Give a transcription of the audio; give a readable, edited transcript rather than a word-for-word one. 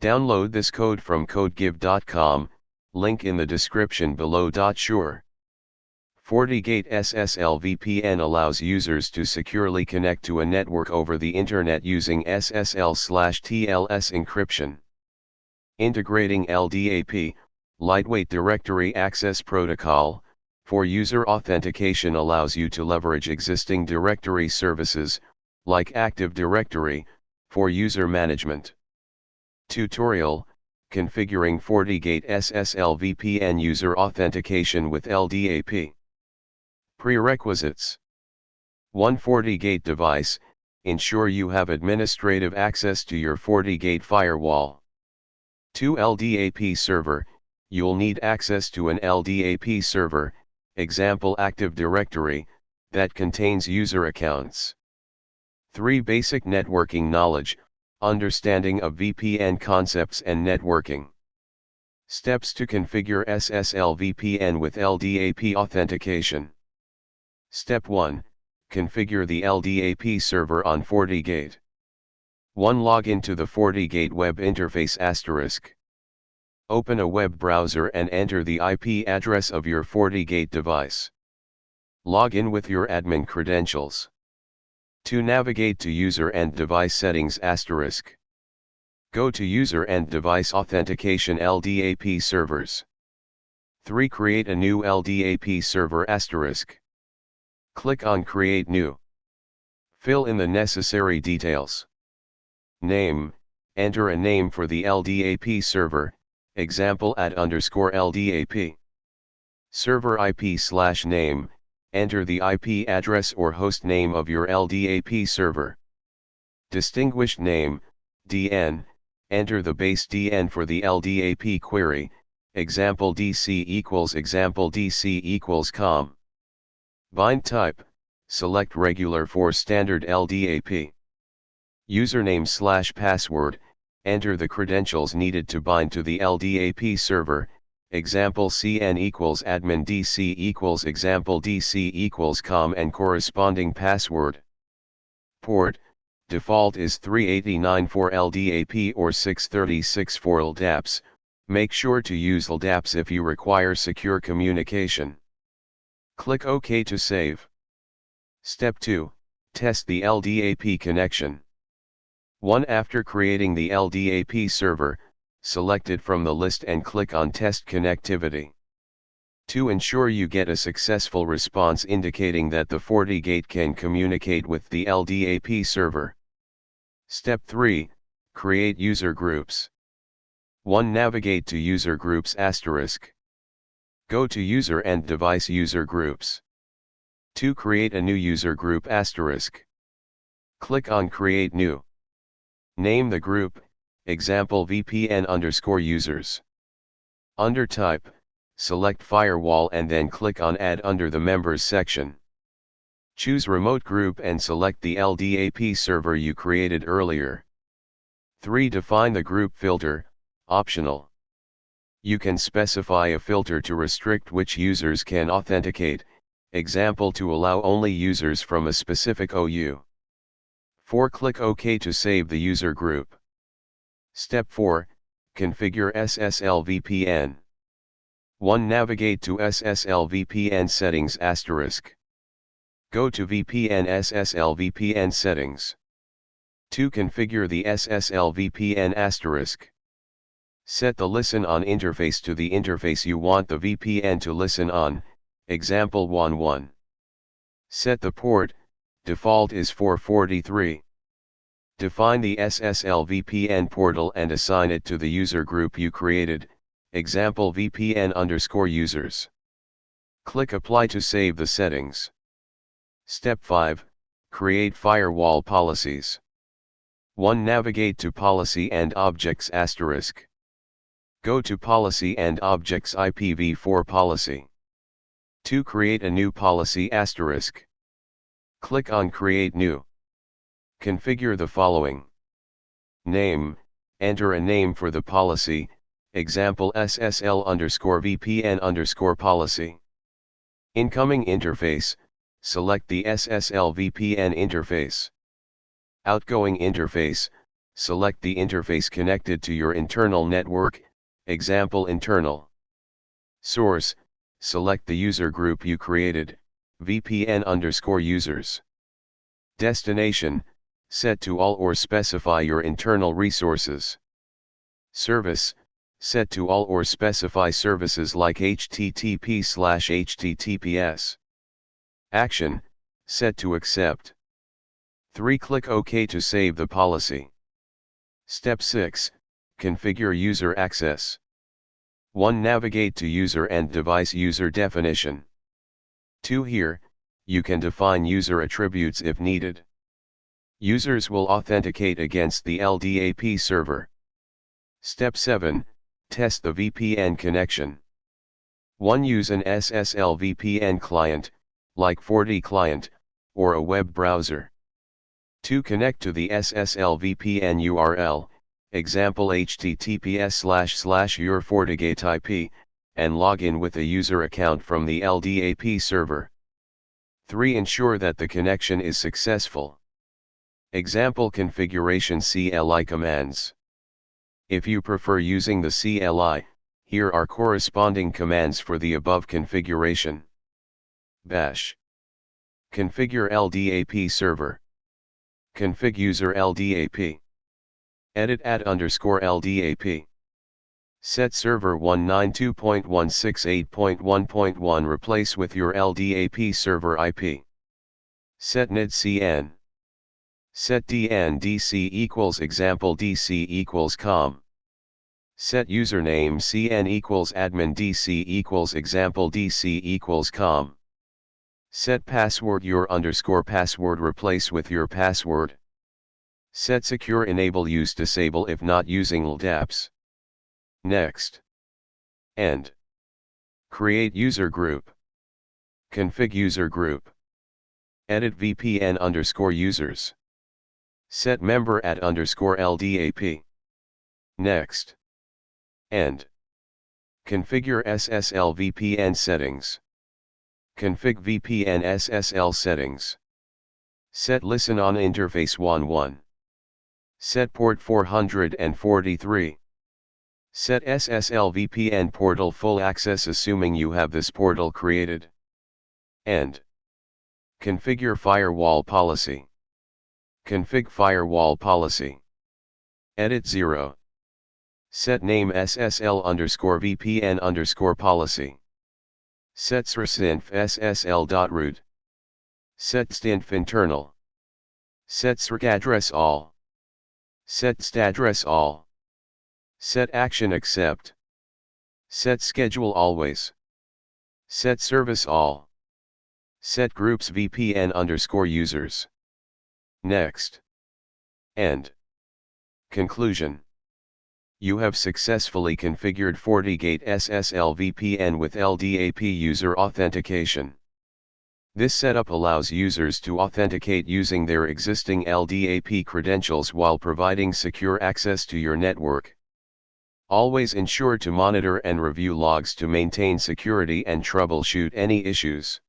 Download this code from codegive.com, link in the description below. Sure. Fortigate SSL VPN allows users to securely connect to a network over the internet using SSL/TLS encryption. Integrating LDAP, Lightweight Directory Access Protocol, for user authentication allows you to leverage existing directory services, like Active Directory, for user management. Tutorial: Configuring Fortigate SSL VPN user authentication with LDAP. Prerequisites: 1 Fortigate device, ensure you have administrative access to your Fortigate firewall. 2 LDAP server, you'll need access to an LDAP server, example Active Directory, that contains user accounts. 3 Basic networking knowledge, understanding of VPN concepts and networking. Steps to configure SSL VPN with LDAP authentication. Step 1. Configure the LDAP server on Fortigate. 1. Log into the Fortigate web interface *. Open a web browser and enter the IP address of your Fortigate device. Log in with your admin credentials. 2. Navigate to User and Device Settings *. Go to User and Device Authentication LDAP servers. 3. Create a new LDAP server *. Click on Create New. Fill in the necessary details. Name: enter a name for the LDAP server, example @_LDAP. Server IP/name, enter the IP address or host name of your LDAP server. Distinguished name, DN, enter the base DN for the LDAP query, example DC = com. Bind type, select regular for standard LDAP. Username/password, enter the credentials needed to bind to the LDAP server, example CN = admin DC = example DC = com and corresponding password. Port, default is 389 for LDAP or 636 for LDAPs, make sure to use LDAPs if you require secure communication. Click OK to save. Step 2. Test the LDAP connection. 1. After creating the LDAP server, select it from the list and click on Test Connectivity. 2. Ensure you get a successful response indicating that the Fortigate can communicate with the LDAP server. Step 3. Create user groups. 1. Navigate to User Groups *. Go to User and Device User Groups. 2. Create a new user group *. Click on Create New. Name the group, example VPN_users. Under Type, select Firewall and then click on Add under the Members section. Choose Remote Group and select the LDAP server you created earlier. 3. Define the group filter, optional. You can specify a filter to restrict which users can authenticate, example to allow only users from a specific OU. 4. Click OK to save the user group. Step 4. Configure SSL VPN. 1. Navigate to SSL VPN settings *. Go to VPN SSL VPN settings. 2. Configure the SSL VPN *. Set the listen on interface to the interface you want the VPN to listen on, example 11. Set the port, default is 443. Define the SSL VPN portal and assign it to the user group you created, example VPN_users. Click Apply to save the settings. Step 5. Create firewall policies. 1. Navigate to Policy and Objects *. Go to Policy and Objects IPv4 policy. 2. Create a new policy *. Click on Create New. Configure the following. Name, enter a name for the policy, example SSL_VPN_policy. Incoming interface, select the SSL VPN interface. Outgoing interface, select the interface connected to your internal network, example internal. Source, select the user group you created, VPN_users. Destination, set to all or specify your internal resources. Service, set to all or specify services like HTTP/HTTPS. Action, set to accept. 3. Click OK to save the policy. Step 6, configure user access. 1. Navigate to user and device user definition. 2. Here, you can define user attributes if needed. Users will authenticate against the LDAP server. Step 7, test the VPN connection. 1. Use an SSL VPN client, like Fortigate client, or a web browser. 2. Connect to the SSL VPN URL, example https:// your Fortigate IP, and log in with a user account from the LDAP server. 3. Ensure that the connection is successful. Example configuration CLI commands. If you prefer using the CLI, here are corresponding commands for the above configuration. Bash. Configure LDAP server. Config user LDAP. Edit @_LDAP. Set server 192.168.1.1 replace with your LDAP server IP. Set NID/CN. Set DN/DC equals example DC equals com. Set username CN equals admin DC equals example DC equals com. Set password your _password replace with your password. Set secure enable use disable if not using LDAPs. Next. End. Create user group. Config user group. Edit VPN_users. Set member @_LDAP. Next. End. Configure SSL VPN settings. Config VPN SSL settings. Set listen on interface 11. Set port 443. Set SSL VPN portal full access assuming you have this portal created. End. Configure firewall policy. Config firewall policy. Edit 0. Set name SSL_VPN_policy. Set srsinf SSL.root. Set stinf internal. Set src address all. Set staddress all. Set action accept. Set schedule always. Set service all. Set groups VPN_users. Next. End. Conclusion. You have successfully configured Fortigate SSL VPN with LDAP user authentication. This setup allows users to authenticate using their existing LDAP credentials while providing secure access to your network. Always ensure to monitor and review logs to maintain security and troubleshoot any issues.